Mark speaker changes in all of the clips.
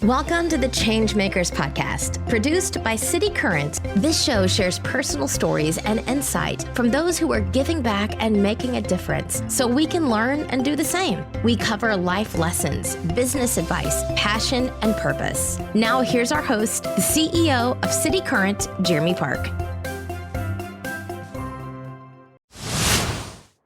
Speaker 1: Welcome to the Changemakers podcast, produced by City Current. This show shares personal stories and insight from those who are giving back and making a difference so we can learn and do the same. We cover life lessons, business advice, passion, and purpose. Now here's our host, the CEO of City Current, Jeremy Park.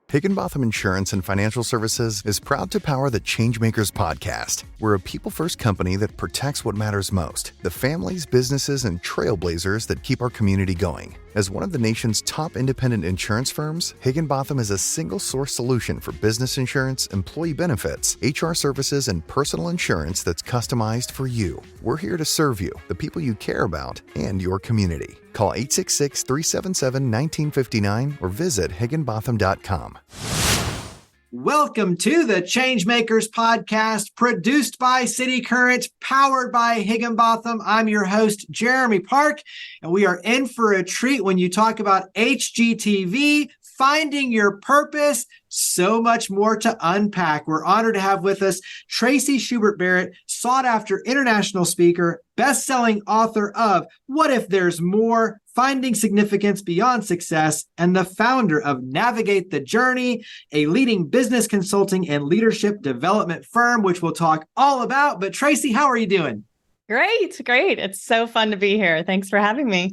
Speaker 2: Higginbotham Insurance and Financial Services is proud to power the Changemakers podcast. We're a people-first company that protects what matters most, the families, businesses, and trailblazers that keep our community going. As one of the nation's top independent insurance firms, Higginbotham is a single-source solution for business insurance, employee benefits, HR services, and personal insurance that's customized for you. We're here to serve you, the people you care about, and your community. Call 866-377-1959 or visit higginbotham.com.
Speaker 3: Welcome to the Changemakers podcast, produced by City Current, powered by Higginbotham. I'm your host, Jeremy Park, and we are in for a treat when you talk about HGTV, finding your purpose, so much more to unpack. We're honored to have with us Traci Schubert Barrett, sought-after international speaker, best-selling author of What If There's More? Finding Significance Beyond Success, and the founder of Navigate the Journey, a leading business consulting and leadership development firm, which we'll talk all about. But Traci, how are you doing?
Speaker 4: Great. It's so fun to be here. Thanks for having me.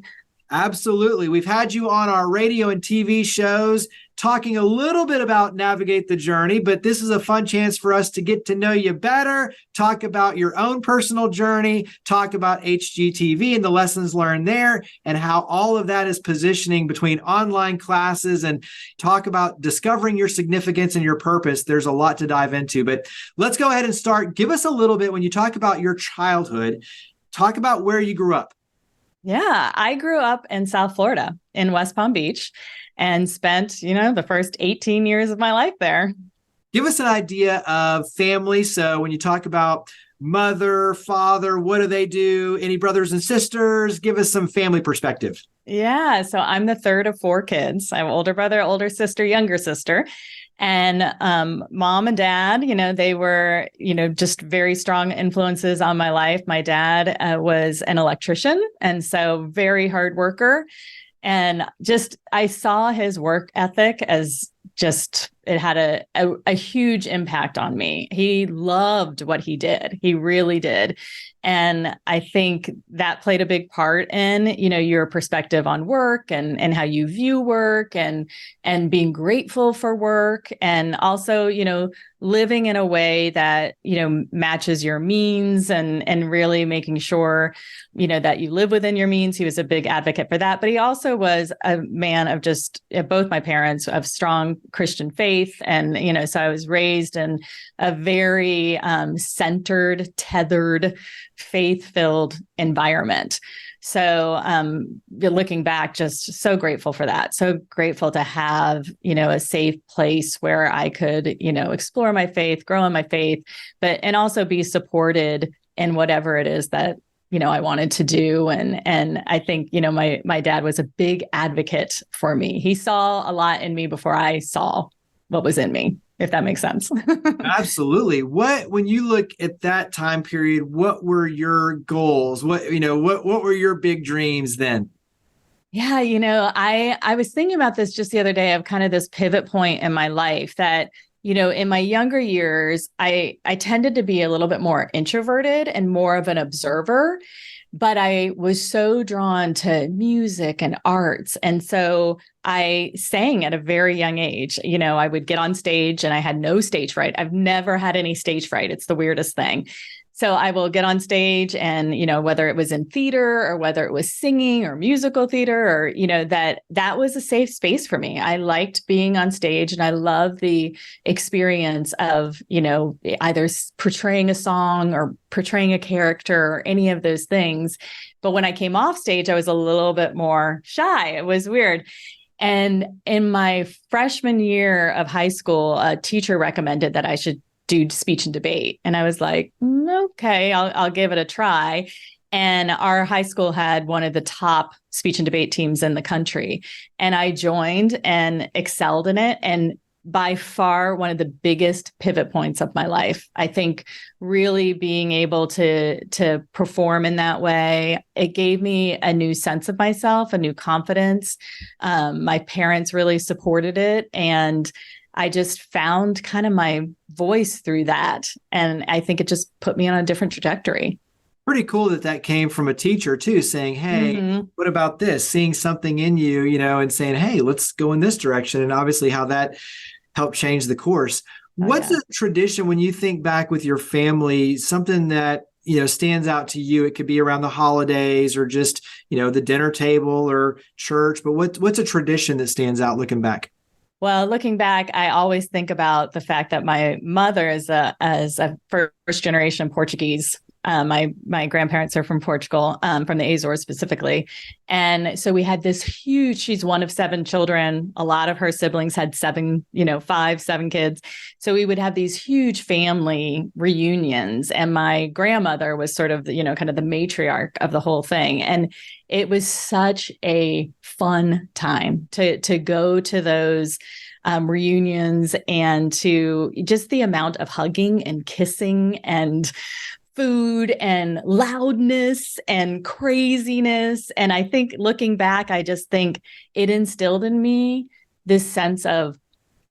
Speaker 3: Absolutely. We've had you on our radio and TV shows talking a little bit about Navigate the Journey, but this is a fun chance for us to get to know you better, talk about your own personal journey, talk about HGTV and the lessons learned there, and how all of that is positioning between online classes, and talk about discovering your significance and your purpose. There's a lot to dive into, but let's go ahead and start. Give us a little bit, when you talk about your childhood, talk about where you grew up.
Speaker 4: Yeah, I grew up in South Florida in West Palm Beach and spent, the first 18 years of my life there.
Speaker 3: Give us an idea of family. So when you talk about mother, father, what do they do? Any brothers and sisters? Give us some family perspective.
Speaker 4: Yeah, so I'm the third of four kids. I have older brother, older sister, younger sister. And mom and dad, they were, just very strong influences on my life. My dad was an electrician, and so very hard worker. And I saw his work ethic as it had a huge impact on me. He loved what he did. He really did. And I think that played a big part in, your perspective on work and how you view work and being grateful for work, and also, living in a way that, matches your means and really making sure, that you live within your means. He was a big advocate for that, but he also was a man of both my parents of strong Christian faith. And, so I was raised in a very centered, tethered, faith-filled environment. So looking back, just so grateful for that. So grateful to have, a safe place where I could, explore my faith, grow in my faith, and also be supported in whatever it is that, I wanted to do. And I think, my dad was a big advocate for me. He saw a lot in me before I saw what was in me, if that makes sense.
Speaker 3: Absolutely. When you look at that time period, what were your goals? What were your big dreams then?
Speaker 4: Yeah, I was thinking about this just the other day, of kind of this pivot point in my life that, in my younger years, I tended to be a little bit more introverted and more of an observer, but I was so drawn to music and arts. And so I sang at a very young age. I would get on stage, and I had no stage fright. I've never had any stage fright. It's the weirdest thing. So I will get on stage, and, whether it was in theater or whether it was singing or musical theater, or, that was a safe space for me. I liked being on stage, and I love the experience of, either portraying a song or portraying a character or any of those things. But when I came off stage, I was a little bit more shy. It was weird. And in my freshman year of high school, a teacher recommended that I should do speech and debate. And I was like, okay, I'll give it a try. And our high school had one of the top speech and debate teams in the country. And I joined and excelled in it. And by far one of the biggest pivot points of my life. I think really being able to perform in that way, it gave me a new sense of myself, a new confidence. My parents really supported it, and I just found kind of my voice through that. And I think it just put me on a different trajectory.
Speaker 3: Pretty cool that came from a teacher too, saying, hey, what about this? Seeing something in you, and saying, hey, let's go in this direction. And obviously how that helped change the course. What's a tradition when you think back with your family, something that, stands out to you? It could be around the holidays or just, the dinner table or church, but what's a tradition that stands out looking back?
Speaker 4: Well, looking back, I always think about the fact that my mother is a first generation Portuguese. My grandparents are from Portugal, from the Azores specifically. And so we had this huge, she's one of 7 children. A lot of her siblings had 7 kids. So we would have these huge family reunions. And my grandmother was sort of, kind of the matriarch of the whole thing. And it was such a fun time to go to those reunions, and to just the amount of hugging and kissing and food and loudness and craziness. And I think looking back, I just think it instilled in me this sense of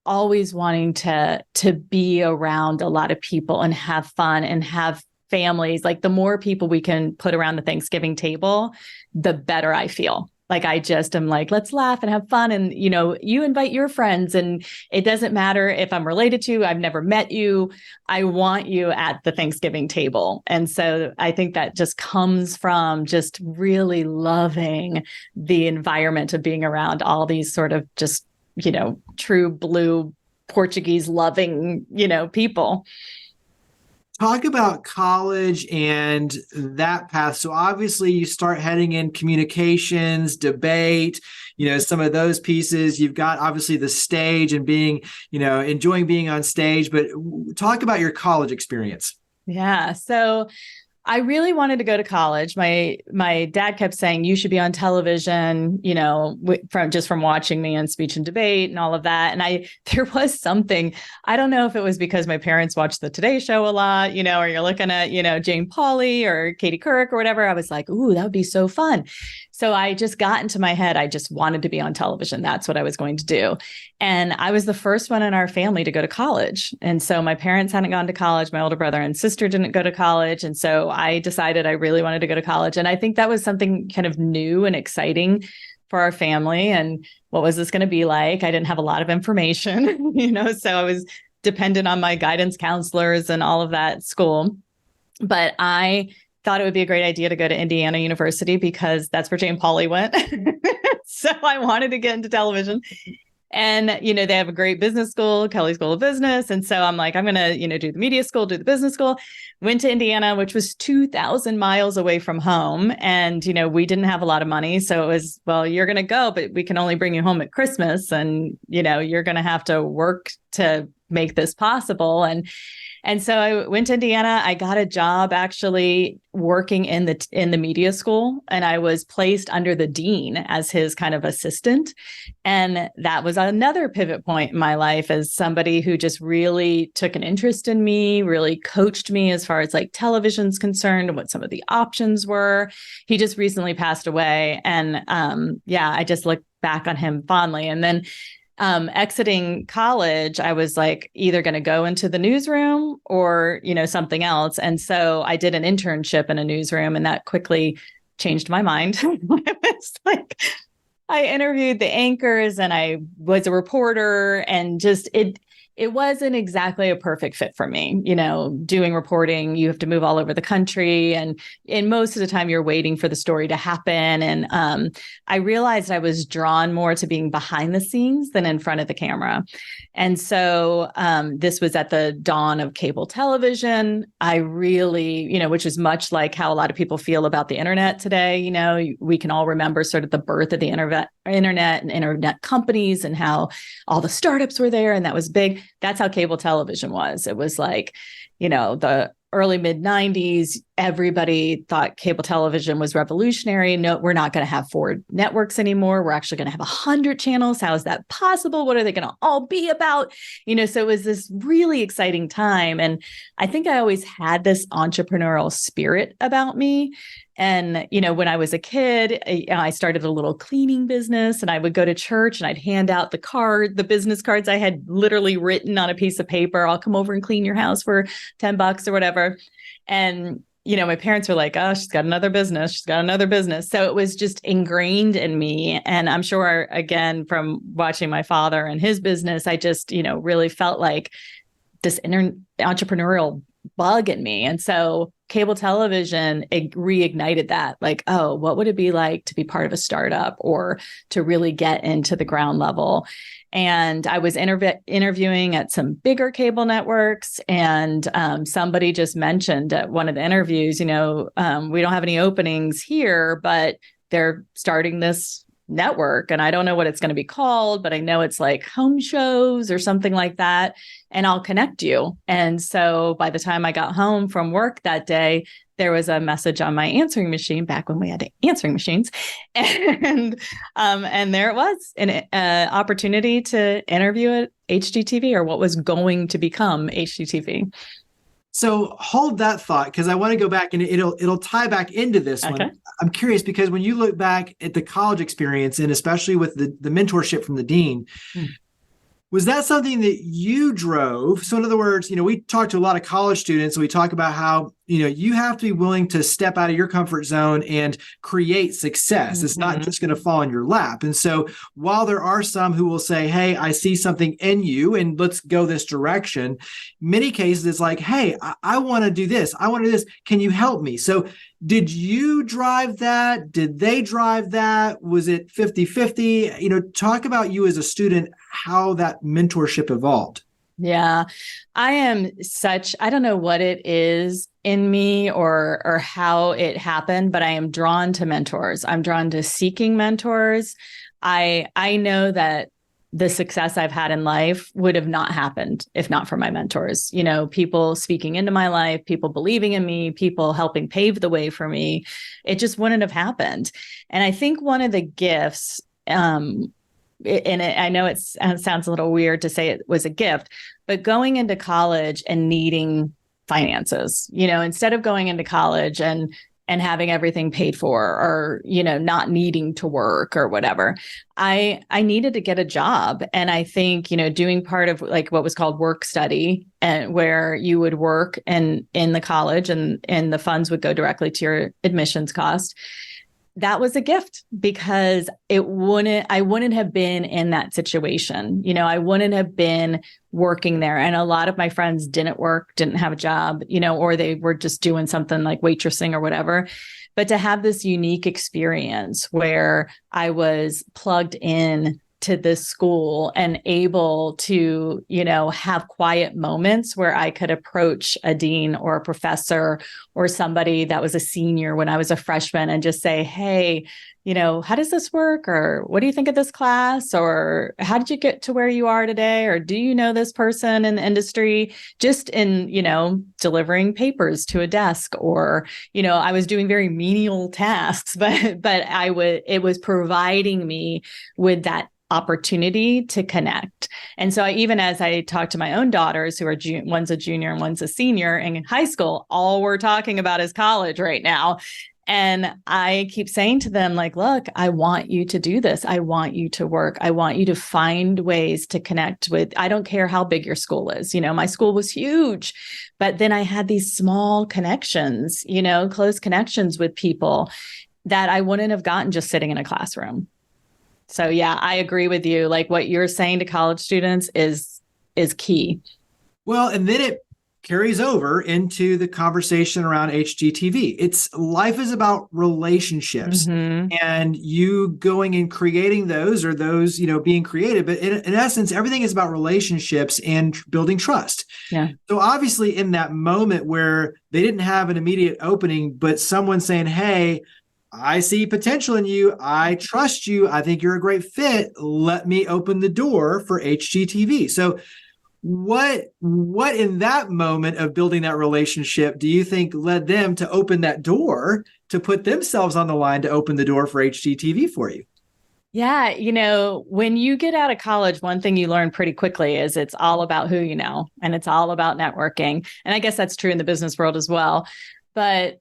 Speaker 4: always wanting to be around a lot of people and have fun and have families. Like, the more people we can put around the Thanksgiving table, the better I feel. Like, I just am like, let's laugh and have fun. And, you invite your friends, and it doesn't matter if I'm related to you, I've never met you. I want you at the Thanksgiving table. And so I think that just comes from just really loving the environment of being around all these sort of just, true blue Portuguese loving, people.
Speaker 3: Talk about college and that path. So obviously you start heading in communications, debate, some of those pieces. You've got obviously the stage and being, enjoying being on stage, but talk about your college experience.
Speaker 4: Yeah. So I really wanted to go to college. My dad kept saying, you should be on television, from watching me on speech and debate and all of that. And there was something, I don't know if it was because my parents watched the Today Show a lot, or you're looking at, Jane Pauley or Katie Couric or whatever. I was like, ooh, that would be so fun. So I just got into my head, I just wanted to be on television. That's what I was going to do. And I was the first one in our family to go to college. And so my parents hadn't gone to college. My older brother and sister didn't go to college. And so I decided I really wanted to go to college. And I think that was something kind of new and exciting for our family. And what was this going to be like? I didn't have a lot of information, so I was dependent on my guidance counselors and all of that at school. But I thought it would be a great idea to go to Indiana University because that's where Jane Pauley went. So I wanted to get into television. And, they have a great business school, Kelley School of Business. And so I'm like, I'm going to, do the media school, do the business school. Went to Indiana, which was 2,000 miles away from home. And, we didn't have a lot of money. So it was, well, you're going to go, but we can only bring you home at Christmas. And, you're going to have to work to make this possible. And so I went to Indiana. I got a job actually working in the media school, and I was placed under the dean as his kind of assistant. And that was another pivot point in my life as somebody who just really took an interest in me, really coached me as far as like television's concerned and what some of the options were. He just recently passed away. And I just look back on him fondly. And then exiting college, I was like either going to go into the newsroom or, something else. And so I did an internship in a newsroom, and that quickly changed my mind. I interviewed the anchors and I was a reporter, and just it wasn't exactly a perfect fit for me. Doing reporting, you have to move all over the country. And most of the time you're waiting for the story to happen. And I realized I was drawn more to being behind the scenes than in front of the camera. And so this was at the dawn of cable television. I really, which is much like how a lot of people feel about the internet today. We can all remember sort of the birth of the internet and internet companies and how all the startups were there. And that was big. That's how cable television was. It was like, the early mid 90s, everybody thought cable television was revolutionary. No, we're not going to have 4 networks anymore. We're actually going to have 100 channels. How is that possible? What are they going to all be about? So it was this really exciting time. And I think I always had this entrepreneurial spirit about me. And, when I was a kid, I started a little cleaning business, and I would go to church and I'd hand out the business cards I had literally written on a piece of paper. I'll come over and clean your house for $10 or whatever. And, my parents were like, oh, she's got another business. She's got another business. So it was just ingrained in me. And I'm sure, again, from watching my father and his business, I just, really felt like this entrepreneurial bug in me. And so cable television, it reignited that, like, oh, what would it be like to be part of a startup or to really get into the ground level? And I was interviewing at some bigger cable networks, and somebody just mentioned at one of the interviews, we don't have any openings here, but they're starting this network, and I don't know what it's going to be called, but I know it's like home shows or something like that, and I'll connect you. And so by the time I got home from work that day, there was a message on my answering machine, back when we had answering machines, and there it was, an opportunity to interview at HGTV, or what was going to become HGTV.
Speaker 3: So hold that thought, because I want to go back, and it'll tie back into this one. I'm curious, because when you look back at the college experience, and especially with the mentorship from the dean, was that something that you drove? So in other words, we talk to a lot of college students, and we talk about how, you have to be willing to step out of your comfort zone and create success. It's not just going to fall in your lap. And so while there are some who will say, hey, I see something in you and let's go this direction, many cases it's like, hey, I want to do this. I want to do this. Can you help me? So did you drive that? Did they drive that? Was it 50-50? Talk about you as a student, how that mentorship evolved.
Speaker 4: Yeah, I don't know what it is in me or how it happened, but I am drawn to mentors. I'm drawn to seeking mentors. I know that the success I've had in life would have not happened if not for my mentors. People speaking into my life, people believing in me, people helping pave the way for me. It just wouldn't have happened. And I think one of the gifts, I know it sounds a little weird to say it was a gift, but going into college and needing finances, instead of going into college and having everything paid for, or, not needing to work or whatever, I needed to get a job. And I think, doing part of like what was called work study, and where you would work in the college and the funds would go directly to your admissions cost. That was a gift, because I wouldn't have been in that situation. I wouldn't have been working there. And a lot of my friends didn't have a job, or they were just doing something like waitressing or whatever. But to have this unique experience where I was plugged in to this school and able to, have quiet moments where I could approach a dean or a professor or somebody that was a senior when I was a freshman and just say, hey, how does this work? Or what do you think of this class? Or how did you get to where you are today? Or do you know this person in the industry? Just in, delivering papers to a desk, or, I was doing very menial tasks, but it was providing me with that opportunity to connect. And so even as I talk to my own daughters, who are one's a junior and one's a senior in high school, all we're talking about is college right now. And I keep saying to them, like, look, I want you to do this. I want you to work. I want you to find ways to connect with, I don't care how big your school is. My school was huge, but then I had these small connections, close connections with people that I wouldn't have gotten just sitting in a classroom. So yeah, I agree with you. Like what you're saying to college students is key.
Speaker 3: Well, and then it carries over into the conversation around HGTV. Life is about relationships, and you going and creating those, or those, being created. But in essence, everything is about relationships and building trust.
Speaker 4: Yeah.
Speaker 3: So obviously in that moment where they didn't have an immediate opening, but someone saying, hey, I see potential in you. I trust you. I think you're a great fit. Let me open the door for HGTV. So What in that moment of building that relationship do you think led them to open that door, to put themselves on the line to open the door for HGTV for you?
Speaker 4: Yeah, when you get out of college, one thing you learn pretty quickly is it's all about who you know, and it's all about networking. And I guess that's true in the business world as well. But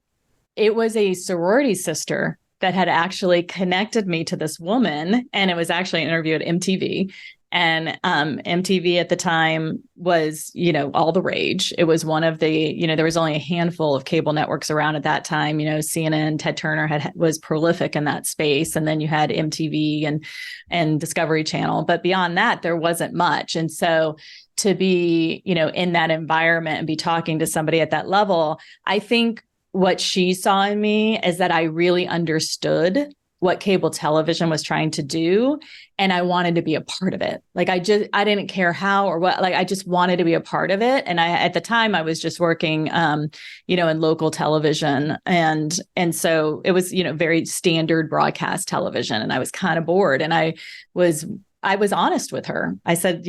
Speaker 4: it was a sorority sister that had actually connected me to this woman. And it was actually an interview at MTV. And MTV at the time was, all the rage. It was one of the, there was only a handful of cable networks around at that time. CNN, Ted Turner was prolific in that space. And then you had MTV and Discovery Channel. But beyond that, there wasn't much. And so to be, in that environment and be talking to somebody at that level, I think what she saw in me is that I really understood what cable television was trying to do. And I wanted to be a part of it. Like, I didn't care how or what, like, I just wanted to be a part of it. And at the time I was just working, in local television. And so it was, very standard broadcast television. And I was kind of bored. And I was honest with her. I said,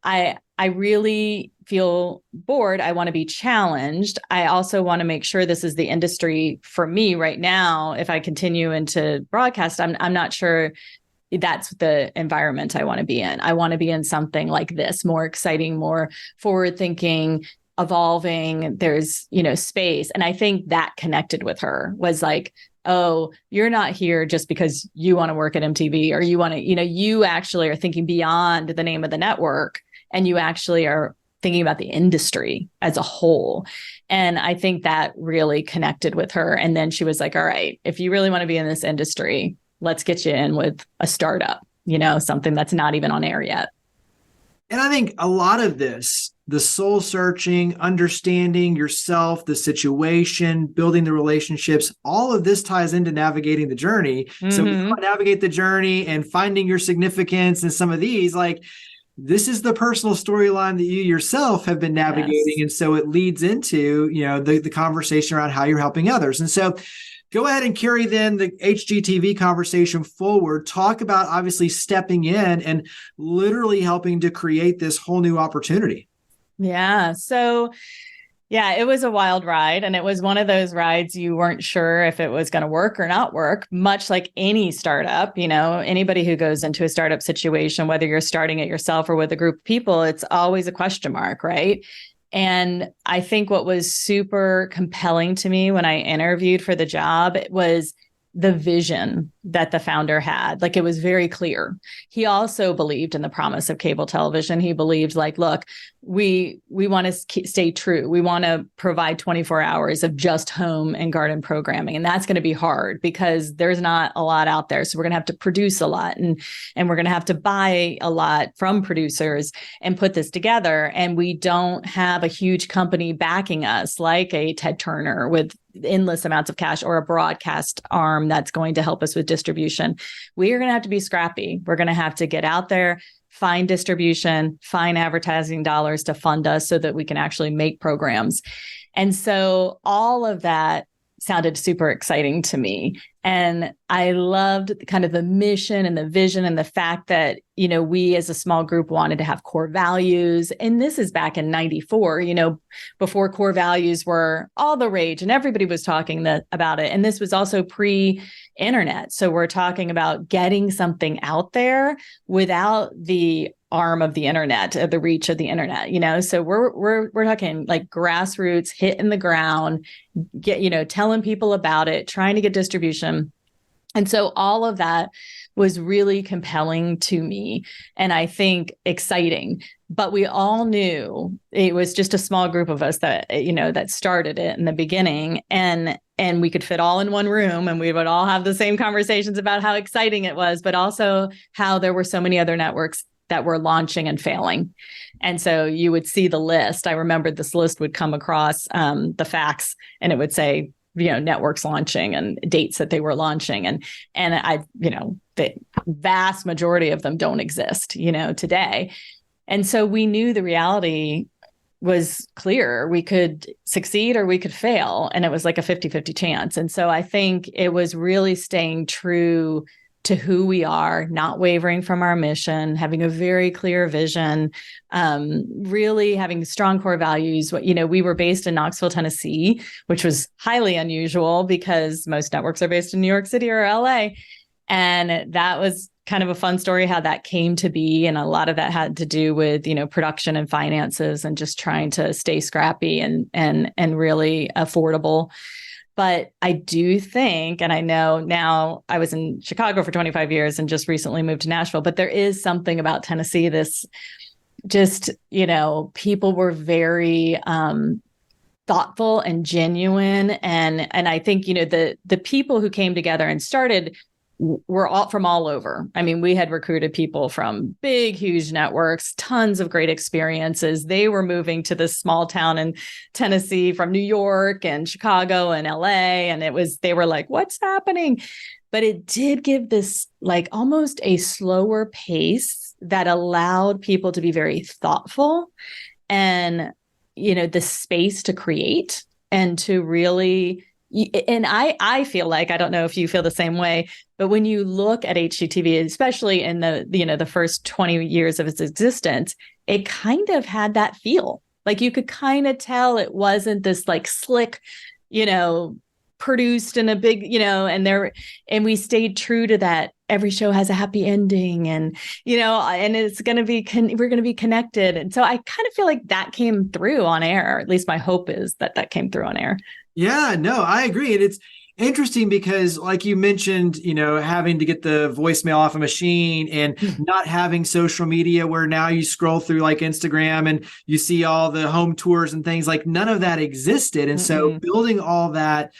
Speaker 4: I really feel bored. I want to be challenged. I also want to make sure this is the industry for me right now. If I continue into broadcast, I'm not sure that's the environment I want to be in. I want to be in something like this, more exciting, more forward thinking, evolving. There's, space. And I think that connected with her, was like, oh, you're not here just because you want to work at MTV, or you want to, you actually are thinking beyond the name of the network. And you actually are thinking about the industry as a whole. And I think that really connected with her. And then she was like, all right, if you really want to be in this industry, let's get you in with a startup, something that's not even on air yet.
Speaker 3: And I think a lot of this, the soul searching, understanding yourself, the situation, building the relationships, all of this ties into navigating the journey. Mm-hmm. So if you want to navigate the journey and finding your significance in some of these, like, this is the personal storyline that you yourself have been navigating. Yes. And so it leads into, the conversation around how you're helping others. And so go ahead and carry then the HGTV conversation forward. Talk about obviously stepping in and literally helping to create this whole new opportunity.
Speaker 4: Yeah. So yeah, it was a wild ride. And it was one of those rides you weren't sure if it was going to work or not work, much like any startup. Anybody who goes into a startup situation, whether you're starting it yourself or with a group of people, it's always a question mark, right? And I think what was super compelling to me when I interviewed for the job was the vision that the founder had. Like, it was very clear. He also believed in the promise of cable television. He believed, like, look, we want to stay true. We want to provide 24 hours of just home and garden programming. And that's going to be hard because there's not a lot out there. So we're going to have to produce a lot, and we're going to have to buy a lot from producers and put this together. And we don't have a huge company backing us like a Ted Turner with endless amounts of cash, or a broadcast arm that's going to help us with distribution. We are going to have to be scrappy. We're going to have to get out there, find distribution, find advertising dollars to fund us so that we can actually make programs. And so all of that sounded super exciting to me. And I loved kind of the mission and the vision and the fact that, we as a small group wanted to have core values. And this is back in 94, before core values were all the rage and everybody was talking about it. And this was also pre-internet. So we're talking about getting something out there without the arm of the internet, the reach of the internet, so we're talking like grassroots, hitting the ground, telling people about it, trying to get distribution. And so all of that was really compelling to me, and I think exciting. But we all knew it was just a small group of us that, that started it in the beginning, and we could fit all in one room, and we would all have the same conversations about how exciting it was, but also how there were so many other networks that were launching and failing. And so you would see the list. I remember this list would come across the fax, and it would say, networks launching and dates that they were launching. And the vast majority of them don't exist, today. And so we knew the reality was clear. We could succeed or we could fail. And it was like a 50-50 chance. And so I think it was really staying true to who we are, not wavering from our mission, having a very clear vision, really having strong core values. We were based in Knoxville, Tennessee, which was highly unusual because most networks are based in New York City or LA. And that was kind of a fun story how that came to be. And a lot of that had to do with, production and finances and just trying to stay scrappy and really affordable. But I do think, and I know now I was in Chicago for 25 years and just recently moved to Nashville, but there is something about Tennessee, this just, people were very thoughtful and genuine. And I think, the people who came together and started were all from all over. I mean, we had recruited people from big, huge networks, tons of great experiences. They were moving to this small town in Tennessee from New York and Chicago and LA. And they were like, what's happening? But it did give this like almost a slower pace that allowed people to be very thoughtful and, the space to create and to really. And I feel like, I don't know if you feel the same way, but when you look at HGTV, especially in the first 20 years of its existence, it kind of had that feel. Like you could kind of tell it wasn't this like slick, produced in a big, and we stayed true to that. Every show has a happy ending and it's going to be, we're going to be connected. And so I kind of feel like that came through on air. At least my hope is that came through on air.
Speaker 3: Yeah, no, I agree. And it's interesting because like you mentioned, having to get the voicemail off a machine and not having social media where now you scroll through like Instagram and you see all the home tours and things, like none of that existed. And so building all that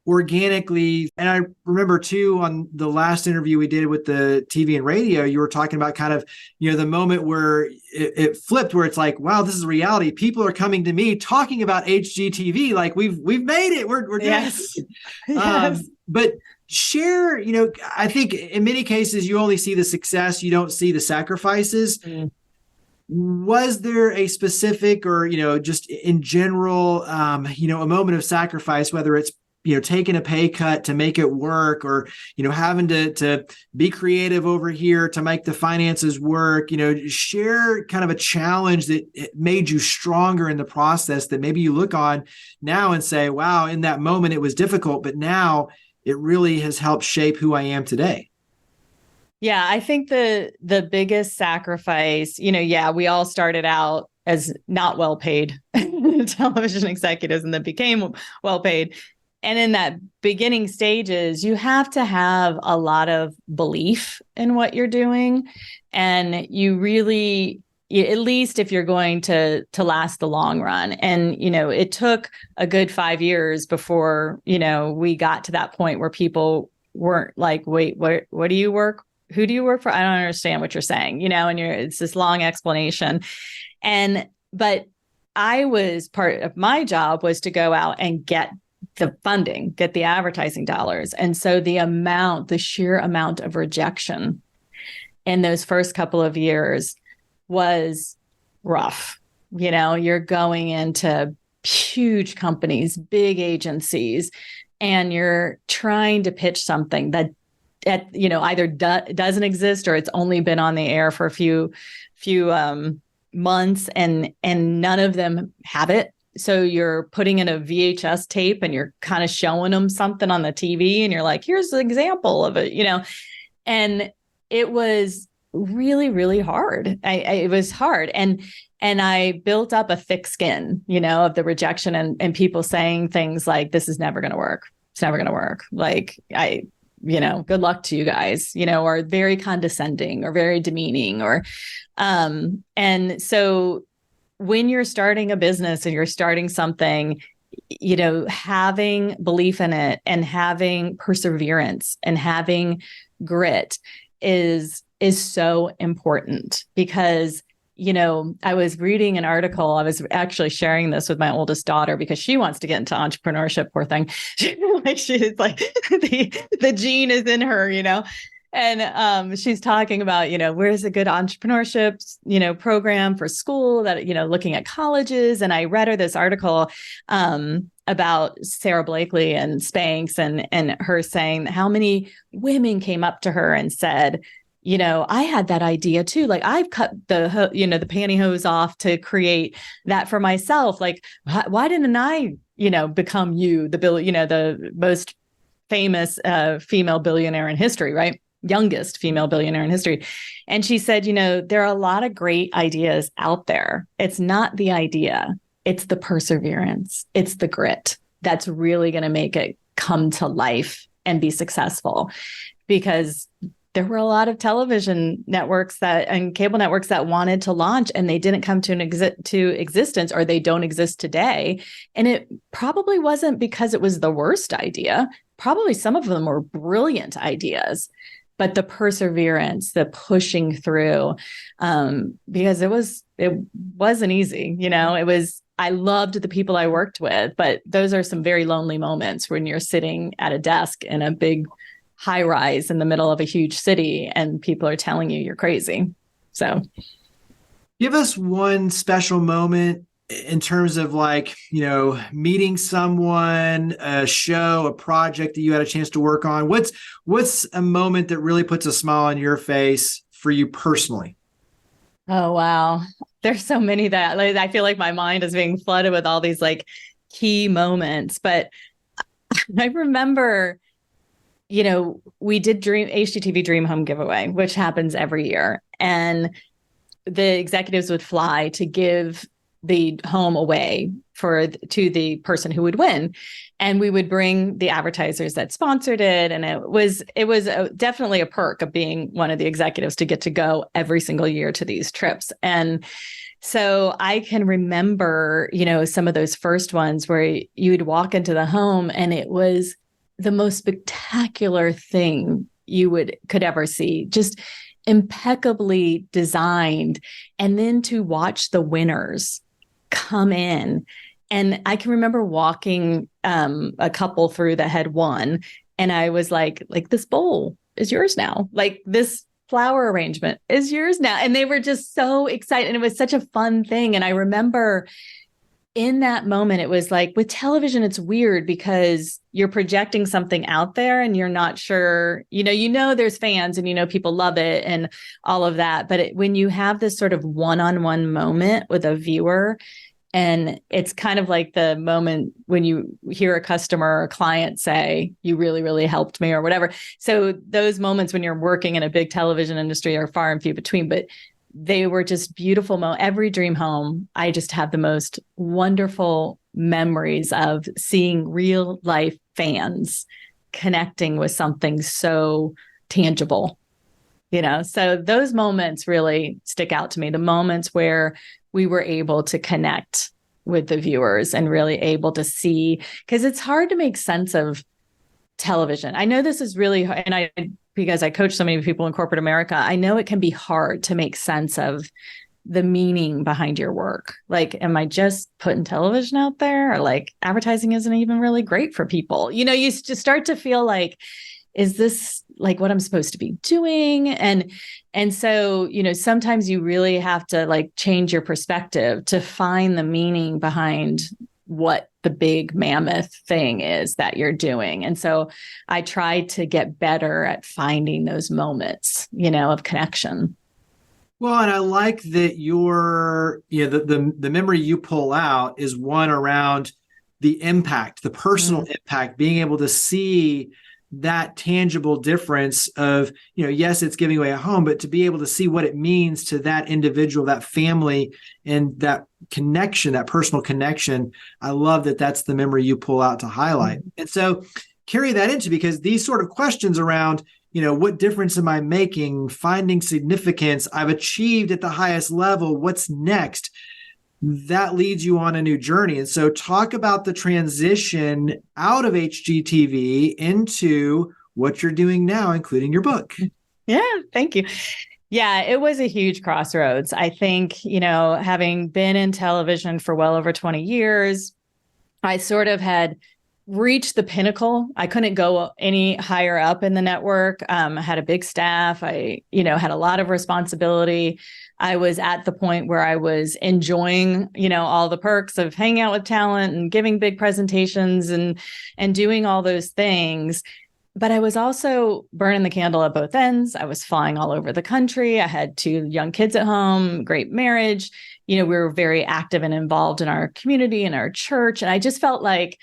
Speaker 3: organically. And I remember too, on the last interview we did with the TV and radio, you were talking about kind of, the moment where it flipped, where it's like, wow, this is reality. People are coming to me talking about HGTV. Like we've made it. We're doing
Speaker 4: yes.
Speaker 3: it.
Speaker 4: Yes.
Speaker 3: But share, I think in many cases you only see the success, you don't see the sacrifices. Was there a specific or, just in general, a moment of sacrifice, whether it's taking a pay cut to make it work or, having to be creative over here to make the finances work, share kind of a challenge that made you stronger in the process that maybe you look on now and say, wow, in that moment it was difficult, but now it really has helped shape who I am today.
Speaker 4: Yeah, I think the biggest sacrifice, we all started out as not well paid television executives and then became well paid. And in that beginning stages, you have to have a lot of belief in what you're doing. And you really, at least if you're going to last the long run. And, it took a good 5 years before, we got to that point where people weren't like, wait, what do you work? Who do you work for? I don't understand what you're saying, and it's this long explanation. But part of my job was to go out and get the funding, get the advertising dollars. And so the sheer amount of rejection in those first couple of years was rough. You're going into huge companies, big agencies, and you're trying to pitch something that either doesn't exist or it's only been on the air for a few months and none of them have it. So you're putting in a VHS tape and you're kind of showing them something on the TV and you're like, here's an example of it, and it was really, really hard. It was hard. And I built up a thick skin, of the rejection and people saying things like, this is never going to work. It's never going to work. Like good luck to you guys, or very condescending or very demeaning and so when you're starting a business and you're starting something, having belief in it and having perseverance and having grit is so important because, I was reading an article. I was actually sharing this with my oldest daughter because she wants to get into entrepreneurship, poor thing. She's like the gene is in her, And she's talking about, where's a good entrepreneurship, program for school that, looking at colleges. And I read her this article about Sarah Blakely and Spanx and her saying how many women came up to her and said, I had that idea too. Like I've cut the pantyhose off to create that for myself. Like, why didn't I, become the most famous female billionaire in history, right? Youngest female billionaire in history. And she said, there are a lot of great ideas out there. It's not the idea. It's the perseverance. It's the grit that's really going to make it come to life and be successful. Because there were a lot of television networks and cable networks that wanted to launch and they didn't come to existence, or they don't exist today. And it probably wasn't because it was the worst idea. Probably some of them were brilliant ideas, but the perseverance, the pushing through, because it wasn't easy. I loved the people I worked with, but those are some very lonely moments when you're sitting at a desk in a big high rise in the middle of a huge city and people are telling you you're crazy. So
Speaker 3: give us one special moment in terms of meeting someone, a show, a project that you had a chance to work on. What's a moment that really puts a smile on your face for you personally?
Speaker 4: Oh, wow. There's so many that I feel like my mind is being flooded with all these key moments. But I remember, we did HGTV Dream Home Giveaway, which happens every year. And the executives would fly to give the home away to the person who would win. And we would bring the advertisers that sponsored it. And it was definitely a perk of being one of the executives to get to go every single year to these trips. And so I can remember, some of those first ones where you would walk into the home and it was the most spectacular thing you could ever see, just impeccably designed. And then to watch the winners come in. And I can remember walking a couple through that had won. And I was like, this bowl is yours now. Like this flower arrangement is yours now. And they were just so excited. And it was such a fun thing. And I remember in that moment, it was like with television, it's weird because you're projecting something out there and you're not sure, there's fans and, people love it and all of that. But when you have this sort of one-on-one moment with a viewer, and it's kind of like the moment when you hear a customer or a client say, you really, really helped me or whatever. So those moments when you're working in a big television industry are far and few between, but they were just beautiful. Every dream home, I just have the most wonderful memories of seeing real life fans connecting with something so tangible, so those moments really stick out to me. The moments where we were able to connect with the viewers and really able to see, because it's hard to make sense of television. I know this is really, and because I coach so many people in corporate America, I know it can be hard to make sense of the meaning behind your work. Like, am I just putting television out there? Or advertising isn't even really great for people. You just start to feel like, is this what I'm supposed to be doing? And so, sometimes you really have to change your perspective to find the meaning behind what the big mammoth thing is that you're doing. And so I try to get better at finding those moments, of connection.
Speaker 3: Well, and I like that the memory you pull out is one around the impact, the personal impact, being able to see that tangible difference of, yes, it's giving away a home, but to be able to see what it means to that individual, that family, and that connection, that personal connection. I love that that's the memory you pull out to highlight. And so carry that into, because these sort of questions around, what difference am I making, finding significance, I've achieved at the highest level, what's next? That leads you on a new journey. And so talk about the transition out of HGTV into what you're doing now, including your book.
Speaker 4: Yeah, thank you. Yeah, it was a huge crossroads. I think, having been in television for well over 20 years, I sort of had reached the pinnacle. I couldn't go any higher up in the network. I had a big staff. I, had a lot of responsibility. I was at the point where I was enjoying, all the perks of hanging out with talent and giving big presentations and doing all those things. But I was also burning the candle at both ends. I was flying all over the country. I had 2 young kids at home, great marriage. We were very active and involved in our community and our church. And I just felt like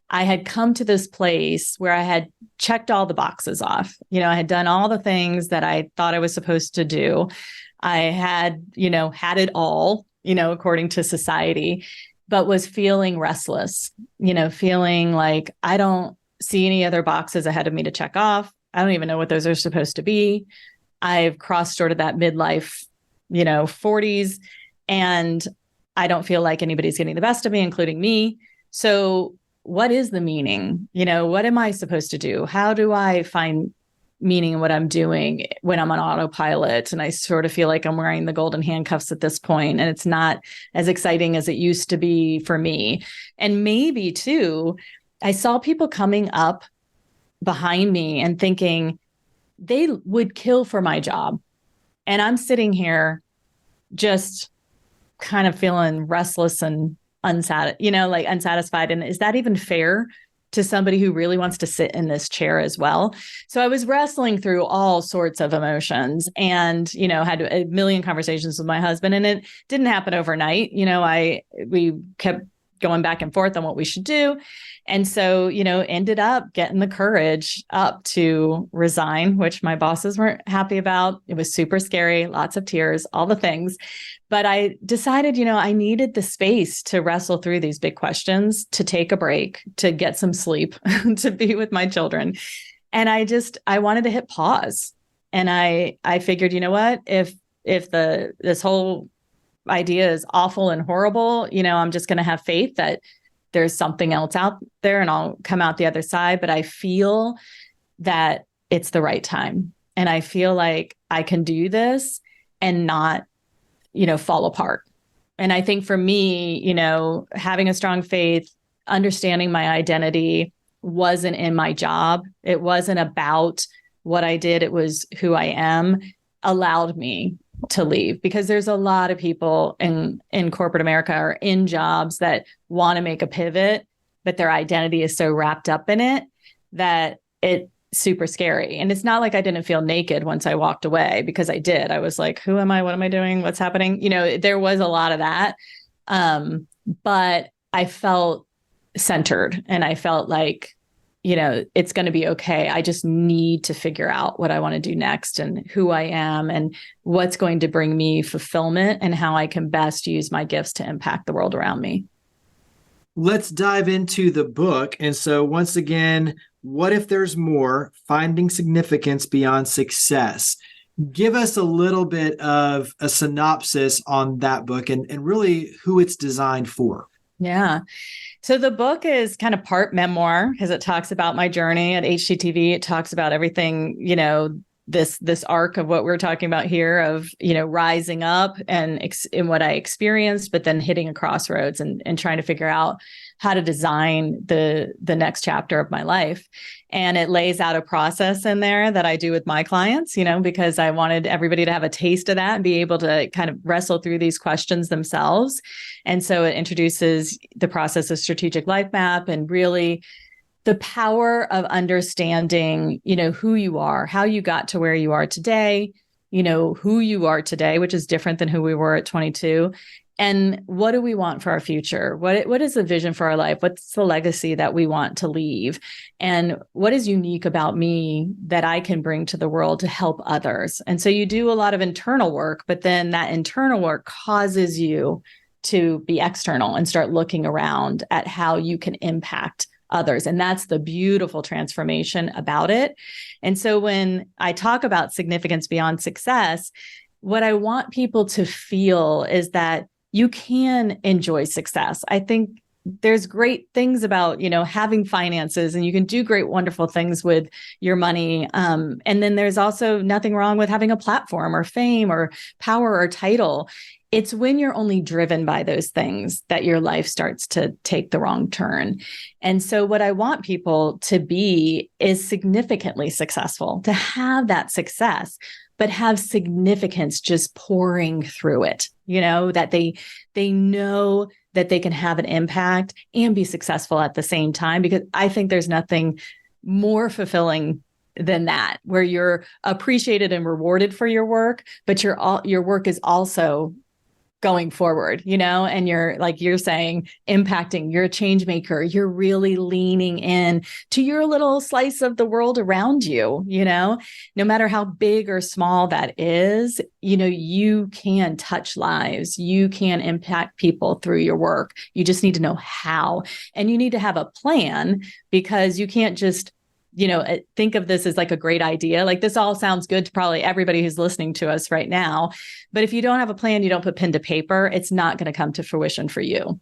Speaker 4: I had come to this place where I had checked all the boxes off. I had done all the things that I thought I was supposed to do. I had, had it all, according to society, but was feeling restless, feeling like I don't see any other boxes ahead of me to check off. I don't even know what those are supposed to be. I've crossed sort of that midlife, 40s, and I don't feel like anybody's getting the best of me, including me. So what is the meaning? What am I supposed to do? How do I find meaning in what I'm doing when I'm on autopilot? And I sort of feel like I'm wearing the golden handcuffs at this point, and it's not as exciting as it used to be for me. And maybe too, I saw people coming up behind me and thinking they would kill for my job. And I'm sitting here just kind of feeling restless and unsatisfied. And is that even fair to somebody who really wants to sit in this chair as well? So I was wrestling through all sorts of emotions and, had a million conversations with my husband, and it didn't happen overnight. We kept going back and forth on what we should do. And so, ended up getting the courage up to resign, which my bosses weren't happy about. It was super scary, lots of tears, all the things. But I decided, I needed the space to wrestle through these big questions, to take a break, to get some sleep, to be with my children. And I wanted to hit pause. And I figured, what, if this whole idea is awful and horrible, I'm just going to have faith that there's something else out there and I'll come out the other side. But I feel that it's the right time. And I feel like I can do this and not, fall apart. And I think for me, having a strong faith, understanding my identity wasn't in my job. It wasn't about what I did. It was who I am, allowed me to leave, because there's a lot of people in corporate America or in jobs that want to make a pivot, but their identity is so wrapped up in it that it's super scary. And it's not like I didn't feel naked once I walked away, because I did. I was like, who am I? What am I doing? What's happening? There was a lot of that. But I felt centered, and I felt like, it's going to be okay. I just need to figure out what I want to do next and who I am and what's going to bring me fulfillment and how I can best use my gifts to impact the world around me.
Speaker 3: Let's dive into the book. And so once again, what if there's more? Finding significance beyond success. Give us a little bit of a synopsis on that book and really who it's designed for.
Speaker 4: Yeah. So the book is kind of part memoir, because it talks about my journey at HGTV. It talks about everything, this arc of what we're talking about here of, rising up and in what I experienced, but then hitting a crossroads and trying to figure out how to design the next chapter of my life. And it lays out a process in there that I do with my clients, because I wanted everybody to have a taste of that and be able to kind of wrestle through these questions themselves. And so it introduces the process of strategic life map and really the power of understanding, who you are, how you got to where you are today, who you are today, which is different than who we were at 22. And what do we want for our future? What is the vision for our life? What's the legacy that we want to leave? And what is unique about me that I can bring to the world to help others? And so you do a lot of internal work, but then that internal work causes you to be external and start looking around at how you can impact others. And that's the beautiful transformation about it. And so when I talk about significance beyond success, what I want people to feel is that you can enjoy success. I think there's great things about, having finances, and you can do great, wonderful things with your money. And then there's also nothing wrong with having a platform or fame or power or title. It's when you're only driven by those things that your life starts to take the wrong turn. And so what I want people to be is significantly successful, to have that success, but have significance just pouring through it, that they know that they can have an impact and be successful at the same time, because I think there's nothing more fulfilling than that, where you're appreciated and rewarded for your work, but your work is also going forward, and you're, like you're saying, impacting, you're a change maker, you're really leaning in to your little slice of the world around you, no matter how big or small that is, you can touch lives, you can impact people through your work. You just need to know how, and you need to have a plan, because you can't just think of this as like a great idea. Like, this all sounds good to probably everybody who's listening to us right now. But if you don't have a plan, you don't put pen to paper, it's not going to come to fruition for you.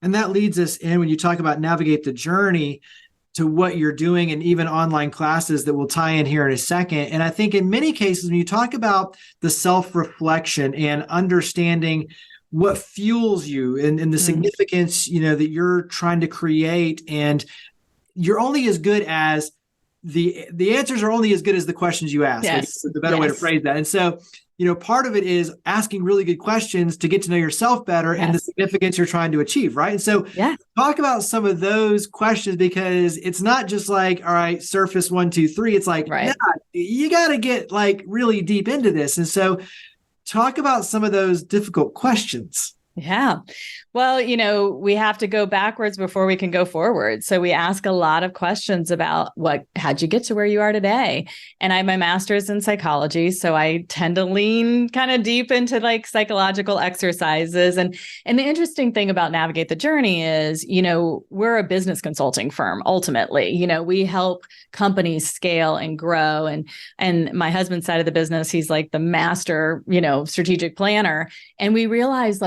Speaker 3: And that leads us in, when you talk about navigate the journey, to what you're doing, and even online classes that we'll tie in here in a second. And I think in many cases, when you talk about the self-reflection and understanding what fuels you and the significance, that you're trying to create, and you're only as good as the answers are only as good as the questions you ask.
Speaker 4: Yes.
Speaker 3: The better way to phrase that. And so, part of it is asking really good questions to get to know yourself better and the significance you're trying to achieve. Right. And so talk about some of those questions, because it's not just like, all right, surface 1, 2, 3. It's like, you got to get like really deep into this. And so talk about some of those difficult questions.
Speaker 4: Yeah. Well, we have to go backwards before we can go forward. So we ask a lot of questions about how'd you get to where you are today? And I have my master's in psychology, so I tend to lean kind of deep into like psychological exercises. And the interesting thing about Navigate the Journey is, we're a business consulting firm. Ultimately, we help companies scale and grow. And my husband's side of the business, he's like the master, strategic planner. And we realize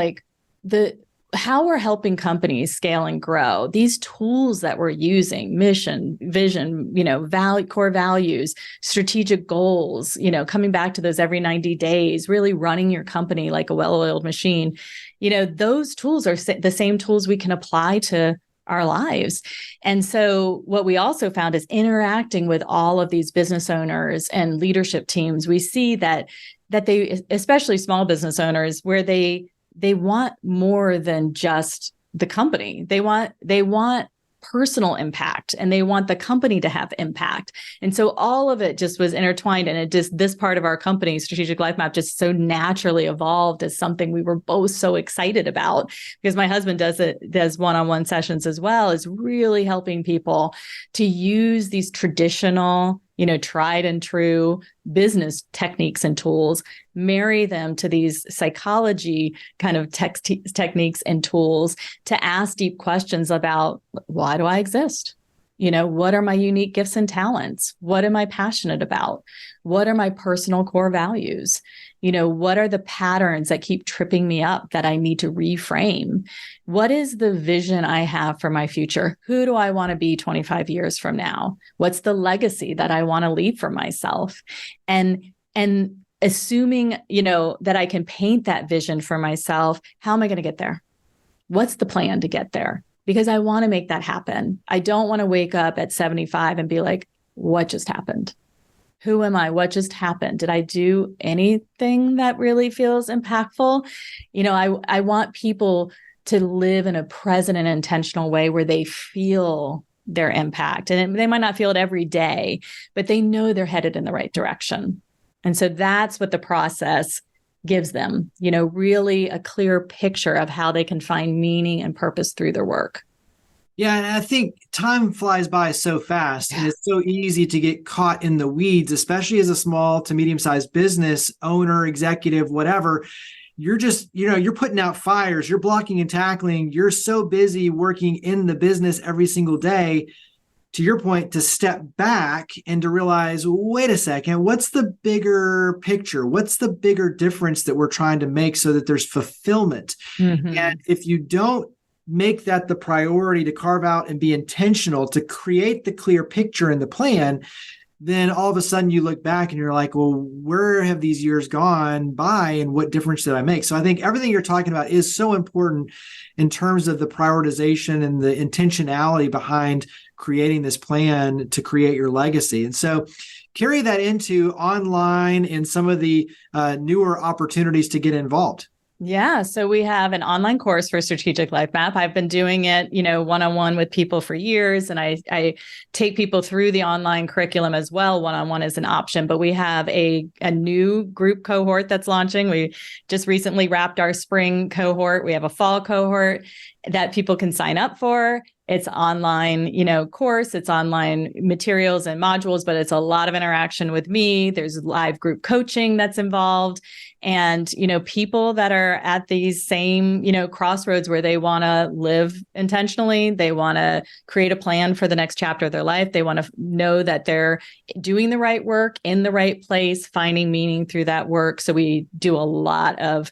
Speaker 4: how we're helping companies scale and grow, these tools that we're using, mission, vision, core values, strategic goals, coming back to those every 90 days, really running your company like a well-oiled machine. Those tools are the same tools we can apply to our lives. And so what we also found is interacting with all of these business owners and leadership teams, we see that they, especially small business owners, where they want more than just the company. They want personal impact, and they want the company to have impact. And so all of it just was intertwined, and this part of our company, Strategic Life Map, just so naturally evolved as something we were both so excited about, because my husband does one-on-one sessions as well, is really helping people to use these traditional, tried and true business techniques and tools, marry them to these psychology kind of techniques and tools to ask deep questions about, why do I exist? What are my unique gifts and talents? What am I passionate about? What are my personal core values? What are the patterns that keep tripping me up that I need to reframe? What is the vision I have for my future? Who do I want to be 25 years from now? What's the legacy that I want to leave for myself? And assuming, that I can paint that vision for myself, how am I going to get there? What's the plan to get there? Because I want to make that happen. I don't want to wake up at 75 and be like, what just happened? Who am I? What just happened? Did I do anything that really feels impactful? I want people to live in a present and intentional way where they feel their impact. And they might not feel it every day, but they know they're headed in the right direction. And so that's what the process gives them, really a clear picture of how they can find meaning and purpose through their work.
Speaker 3: Yeah, and I think time flies by so fast, and it's so easy to get caught in the weeds, especially as a small to medium-sized business owner, executive, whatever. You're just, you're putting out fires, you're blocking and tackling, you're so busy working in the business every single day, to your point, to step back and to realize, wait a second, what's the bigger picture? What's the bigger difference that we're trying to make so that there's fulfillment? Mm-hmm. And if you don't make that the priority to carve out and be intentional to create the clear picture and the plan, then all of a sudden you look back and you're like, well, where have these years gone by and what difference did I make? So I think everything you're talking about is so important in terms of the prioritization and the intentionality behind creating this plan to create your legacy. And so, carry that into online and some of the newer opportunities to get involved?
Speaker 4: Yeah. So we have an online course for Strategic Life Map. I've been doing it, one-on-one with people for years, and I take people through the online curriculum as well. One-on-one is an option, but we have a new group cohort that's launching. We just recently wrapped our spring cohort. We have a fall cohort that people can sign up for. It's online, course, it's online materials and modules, but it's a lot of interaction with me. There's live group coaching that's involved. And, people that are at these same, crossroads where they want to live intentionally, they want to create a plan for the next chapter of their life. They want to know that they're doing the right work in the right place, finding meaning through that work. So we do a lot of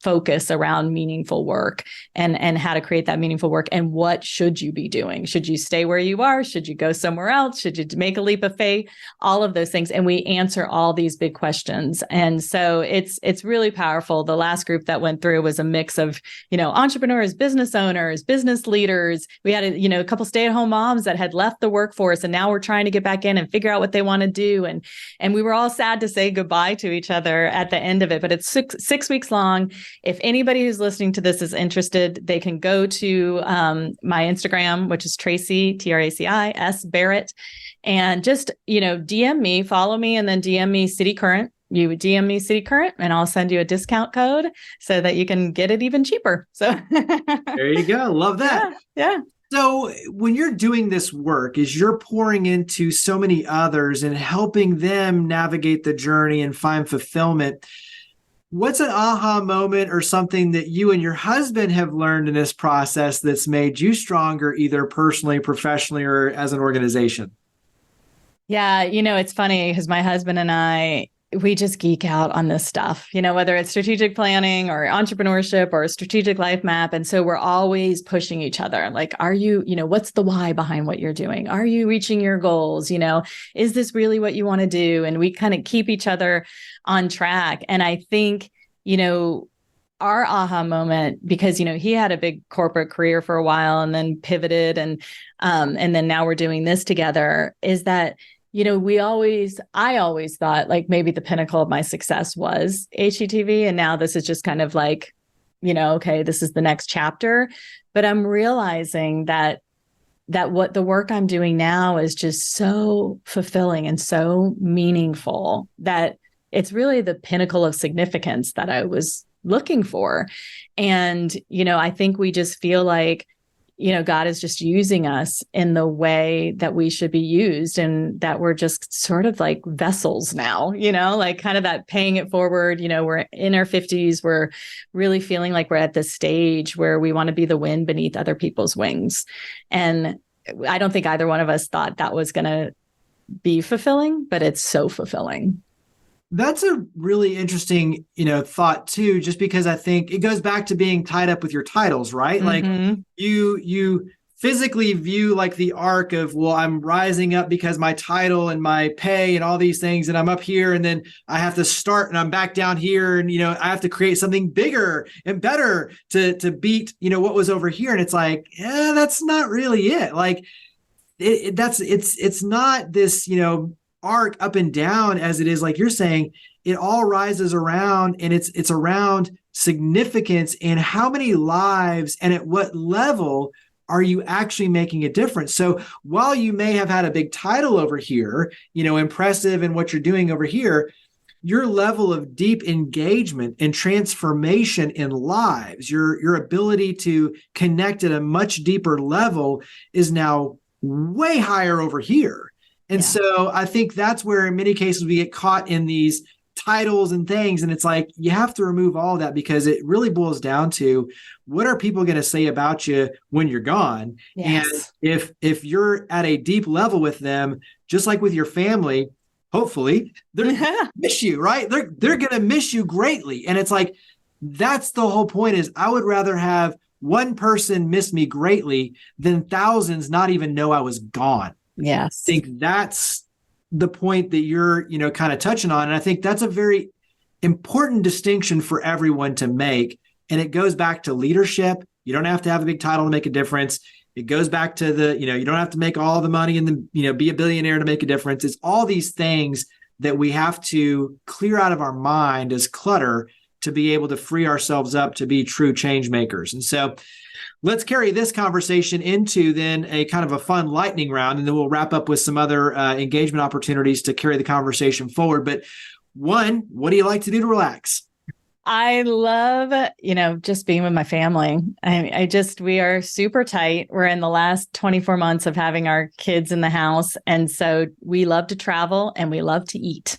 Speaker 4: focus around meaningful work and how to create that meaningful work. And what should you be doing? Should you stay where you are? Should you go somewhere else? Should you make a leap of faith? All of those things. And we answer all these big questions. And so it's really powerful. The last group that went through was a mix of, entrepreneurs, business owners, business leaders. We had a couple stay-at-home moms that had left the workforce, and now we're trying to get back in and figure out what they want to do. And we were all sad to say goodbye to each other at the end of it. But it's six weeks long. If anybody who's listening to this is interested, they can go to my Instagram, which is Traci, Tracis Barrett, and just, DM me, follow me, and then DM me City Current. You would DM me City Current, and I'll send you a discount code so that you can get it even cheaper. So
Speaker 3: there you go. Love that.
Speaker 4: Yeah.
Speaker 3: So when you're doing this work, as you're pouring into so many others and helping them navigate the journey and find fulfillment, what's an aha moment or something that you and your husband have learned in this process that's made you stronger, either personally, professionally, or as an organization?
Speaker 4: Yeah, it's funny because my husband and I, we just geek out on this stuff, whether it's strategic planning or entrepreneurship or a strategic life map. And so we're always pushing each other. Like, are you, what's the why behind what you're doing? Are you reaching your goals? Is this really what you want to do? And we kind of keep each other on track. And I think, our aha moment, because, he had a big corporate career for a while and then pivoted and then now we're doing this together, is that I always thought like maybe the pinnacle of my success was HGTV. And now this is just kind of like, okay, this is the next chapter. But I'm realizing that what the work I'm doing now is just so fulfilling and so meaningful that it's really the pinnacle of significance that I was looking for. And, I think we just feel like, God is just using us in the way that we should be used, and that we're just sort of like vessels now, like kind of that paying it forward. We're in our 50s. We're really feeling like we're at this stage where we want to be the wind beneath other people's wings. And I don't think either one of us thought that was going to be fulfilling, but it's so fulfilling.
Speaker 3: That's a really interesting, thought too, just because I think it goes back to being tied up with your titles, right?
Speaker 4: Mm-hmm.
Speaker 3: Like you physically view like the arc of, well, I'm rising up because my title and my pay and all these things, and I'm up here, and then I have to start and I'm back down here, and I have to create something bigger and better to beat, what was over here. And it's like, yeah, that's not really it. Like it's not this, arc up and down as it is, like you're saying. It all rises around, and it's around significance and how many lives and at what level are you actually making a difference. So while you may have had a big title over here, impressive in what you're doing over here, your level of deep engagement and transformation in lives, your ability to connect at a much deeper level is now way higher over here. And so I think that's where in many cases we get caught in these titles and things. And it's like, you have to remove all that, because it really boils down to, what are people going to say about you when you're gone? Yes. And if you're at a deep level with them, just like with your family, hopefully they're going to miss you, right? They're going to miss you greatly. And it's like, that's the whole point, is I would rather have one person miss me greatly than thousands not even know I was gone.
Speaker 4: Yes.
Speaker 3: I think that's the point that you're, kind of touching on. And I think that's a very important distinction for everyone to make. And it goes back to leadership. You don't have to have a big title to make a difference. It goes back to the, you don't have to make all the money and be a billionaire to make a difference. It's all these things that we have to clear out of our mind as clutter to be able to free ourselves up to be true change makers. And so let's carry this conversation into then a kind of a fun lightning round, and then we'll wrap up with some other engagement opportunities to carry the conversation forward. But one, what do you like to do to relax?
Speaker 4: I love, just being with my family. We are super tight. We're in the last 24 months of having our kids in the house. And so we love to travel and we love to eat.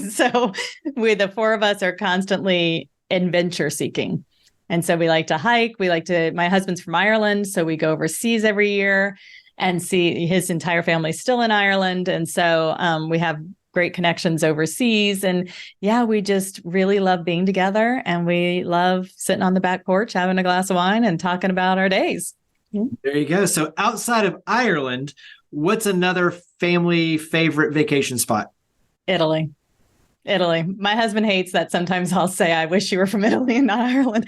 Speaker 4: So the four of us are constantly adventure seeking. And so we like to hike. My husband's from Ireland. So we go overseas every year and see his entire family's still in Ireland. And so we have great connections overseas. And yeah, we just really love being together, and we love sitting on the back porch, having a glass of wine and talking about our days.
Speaker 3: There you go. So outside of Ireland, what's another family favorite vacation spot?
Speaker 4: Italy. My husband hates that sometimes I'll say, I wish you were from Italy and not Ireland.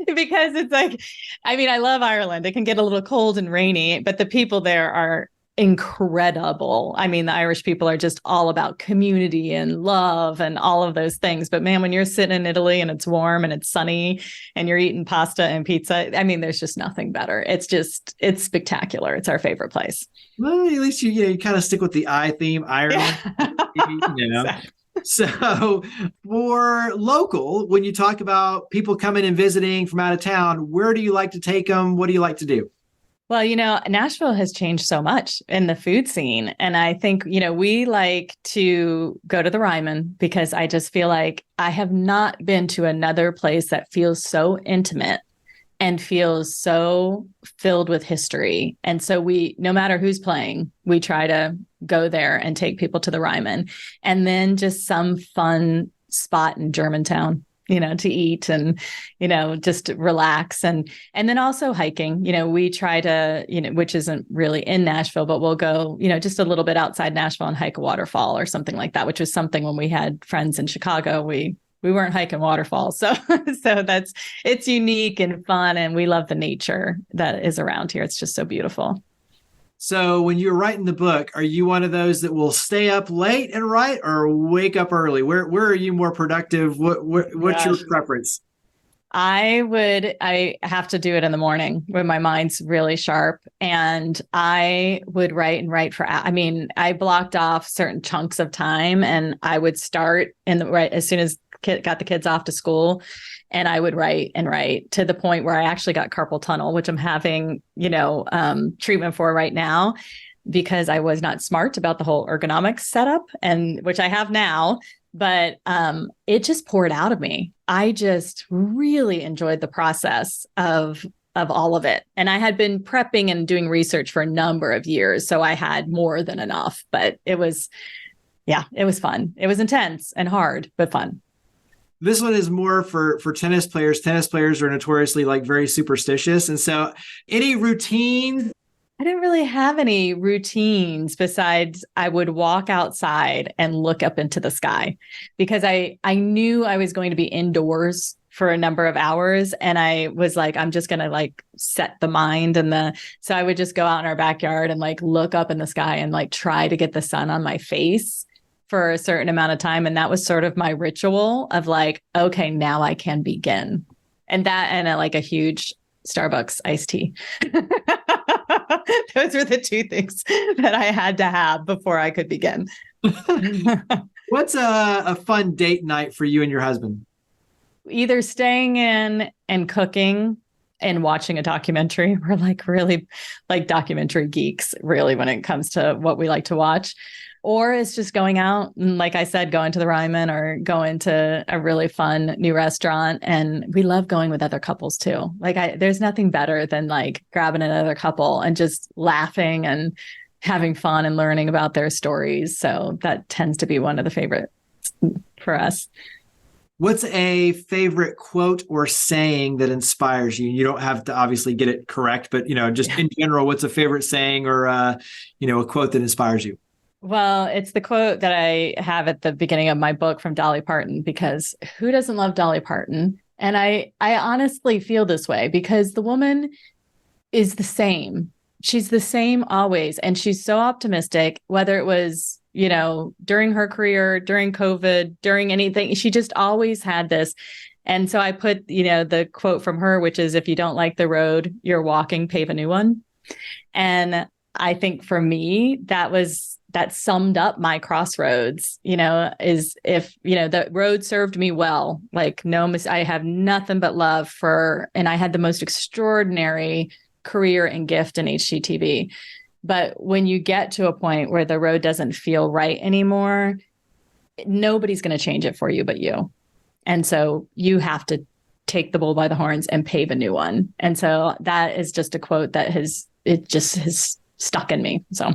Speaker 4: Because it's like, I love Ireland. It can get a little cold and rainy, but the people there are incredible. The Irish people are just all about community and love and all of those things. But man, when you're sitting in Italy and it's warm and it's sunny and you're eating pasta and pizza, there's just nothing better. It's spectacular. It's our favorite place.
Speaker 3: Well, at least you kind of stick with the I theme, Ireland.
Speaker 4: Exactly.
Speaker 3: So for local, when you talk about people coming and visiting from out of town, where do you like to take them? What do you like to do?
Speaker 4: Well, Nashville has changed so much in the food scene. And I think, we like to go to the Ryman because I just feel like I have not been to another place that feels so intimate and feels so filled with history. And so no matter who's playing, we try to go there and take people to the Ryman, and then just some fun spot in Germantown, to eat and, just relax. And then also hiking, we try to, which isn't really in Nashville, but we'll go, just a little bit outside Nashville and hike a waterfall or something like that, which was something when we had friends in Chicago, we weren't hiking waterfalls. So it's unique and fun. And we love the nature that is around here. It's just so beautiful.
Speaker 3: So when you're writing the book, are you one of those that will stay up late and write, or wake up early? Where are you more productive? What's your preference?
Speaker 4: I have to do it in the morning when my mind's really sharp, and I would write for, I blocked off certain chunks of time, and I would start as soon as got the kids off to school. And I would write to the point where I actually got carpal tunnel, which I'm having, treatment for right now, because I was not smart about the whole ergonomics setup, and which I have now, but it just poured out of me. I just really enjoyed the process of all of it. And I had been prepping and doing research for a number of years, so I had more than enough, but it was fun. It was intense and hard, but fun.
Speaker 3: This one is more for tennis players. Tennis players are notoriously very superstitious. And so any routine?
Speaker 4: I didn't really have any routines besides I would walk outside and look up into the sky, because I knew I was going to be indoors for a number of hours. And I was like, I'm just going to set the mind so I would just go out in our backyard and look up in the sky and try to get the sun on my face for a certain amount of time. And that was sort of my ritual of okay, now I can begin. And a huge Starbucks iced tea. Those were the two things that I had to have before I could begin.
Speaker 3: What's a fun date night for you and your husband?
Speaker 4: Either staying in and cooking and watching a documentary. We're really documentary geeks, really, when it comes to what we like to watch. Or it's just going out and, like I said, going to the Ryman or going to a really fun new restaurant. And we love going with other couples too. There's nothing better than grabbing another couple and just laughing and having fun and learning about their stories. So that tends to be one of the favorites for us.
Speaker 3: What's a favorite quote or saying that inspires you? You don't have to obviously get it correct, but just in general, what's a favorite saying or a quote that inspires you?
Speaker 4: Well, it's the quote that I have at the beginning of my book from Dolly Parton, because who doesn't love Dolly Parton? And I honestly feel this way because the woman is the same. She's the same always. And she's so optimistic, whether it was, during her career, during COVID, during anything, she just always had this. And so I put, the quote from her, which is, if you don't like the road you're walking, pave a new one. And I think for me, that summed up my crossroads, is if, the road served me well, like I have nothing but love for, and I had the most extraordinary career and gift in HGTV. But when you get to a point where the road doesn't feel right anymore, nobody's going to change it for you but you. And so you have to take the bull by the horns and pave a new one. And so that is just a quote that has stuck in me. So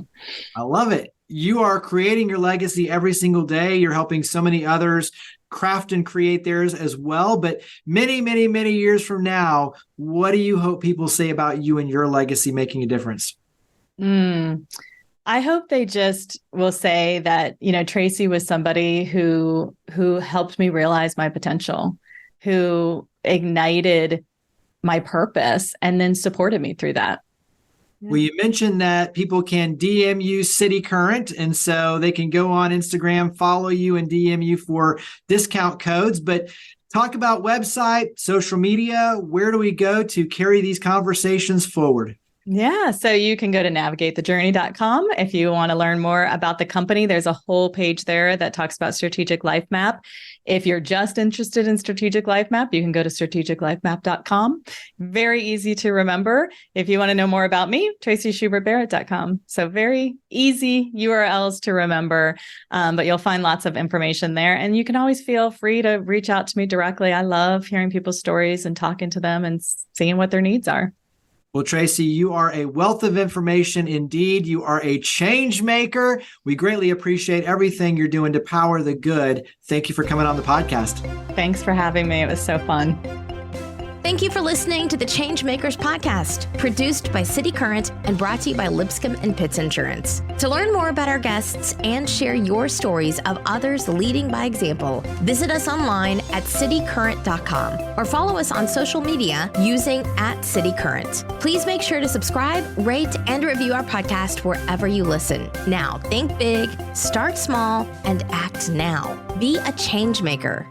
Speaker 3: I love it. You are creating your legacy every single day. You're helping so many others craft and create theirs as well. But many, many, many years from now, what do you hope people say about you and your legacy making a difference?
Speaker 4: I hope they just will say that, Traci was somebody who helped me realize my potential, who ignited my purpose and then supported me through that.
Speaker 3: Well, you mentioned that people can DM you City Current, and so they can go on Instagram, follow you, and DM you for discount codes. But talk about website, social media. Where do we go to carry these conversations forward?
Speaker 4: Yeah. So you can go to navigatethejourney.com. If you want to learn more about the company, there's a whole page there that talks about Strategic Life Map. If you're just interested in Strategic Life Map, you can go to strategiclifemap.com. Very easy to remember. If you want to know more about me, TraciSchubertBarrett.com. So very easy URLs to remember, but you'll find lots of information there. And you can always feel free to reach out to me directly. I love hearing people's stories and talking to them and seeing what their needs are.
Speaker 3: Well, Traci, you are a wealth of information indeed. You are a change maker. We greatly appreciate everything you're doing to power the good. Thank you for coming on the podcast.
Speaker 4: Thanks for having me. It was so fun.
Speaker 1: Thank you for listening to the Changemakers podcast, produced by City Current and brought to you by Lipscomb and Pitts Insurance. To learn more about our guests and share your stories of others leading by example, visit us online at citycurrent.com or follow us on social media using @CityCurrent. Please make sure to subscribe, rate, and review our podcast wherever you listen. Now, think big, start small, and act now. Be a change maker.